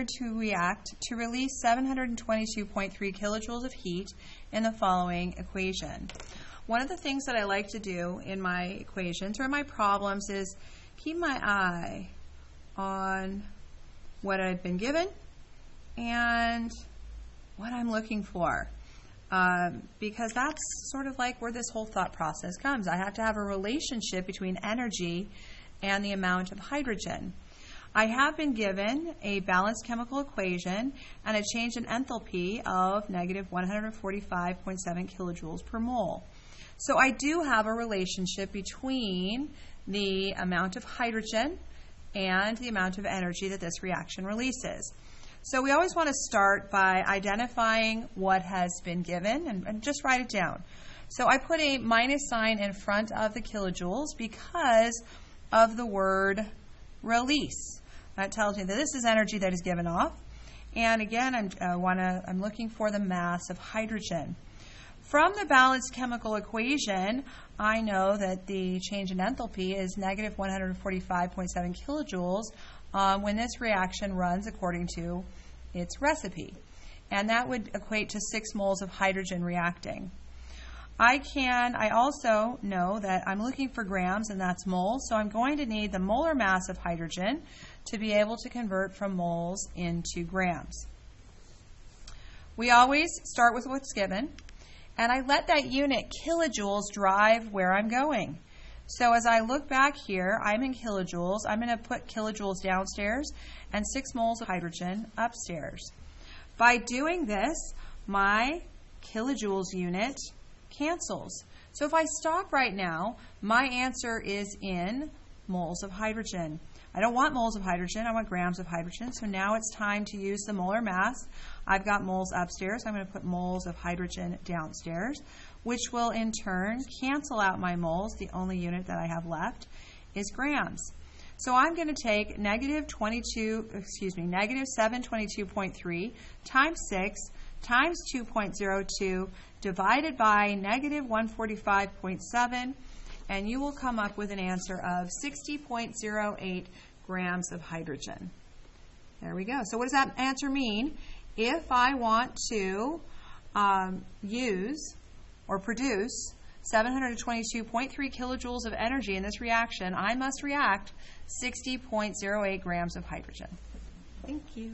to react to release 722.3 kilojoules of heat in the following equation. One of the things that I like to do in my equations or in my problems is keep my eye on what I've been given and what I'm looking for. Because that's sort of like where this whole thought process comes. I have to have a relationship between energy and the amount of hydrogen. I have been given a balanced chemical equation and a change in enthalpy of negative 145.7 kilojoules per mole. So I do have a relationship between the amount of hydrogen and the amount of energy that this reaction releases. So we always want to start by identifying what has been given and just write it down. So I put a minus sign in front of the kilojoules because of the word release. That tells me that this is energy that is given off. And again, I'm looking for the mass of hydrogen. From the balanced chemical equation, I know that the change in enthalpy is negative 145.7 kilojoules when this reaction runs according to its recipe. And that would equate to 6 moles of hydrogen reacting. I also know that I'm looking for grams, and that's moles, so I'm going to need the molar mass of hydrogen to be able to convert from moles into grams. We always start with what's given, and I let that unit kilojoules drive where I'm going. So as I look back here, I'm in kilojoules. I'm going to put kilojoules downstairs and 6 moles of hydrogen upstairs. By doing this, my kilojoules unit cancels. So if I stop right now, my answer is in moles of hydrogen. I don't want moles of hydrogen, I want grams of hydrogen. So now it's time to use the molar mass. I've got moles upstairs. I'm going to put moles of hydrogen downstairs, which will in turn cancel out my moles. The only unit that I have left is grams. So I'm going to take negative 722.3 times 6 times 2.02 divided by negative 145.7, and you will come up with an answer of 60.08 grams of hydrogen. There we go. So what does that answer mean? If I want to use or produce 722.3 kilojoules of energy in this reaction, I must react 60.08 grams of hydrogen. Thank you.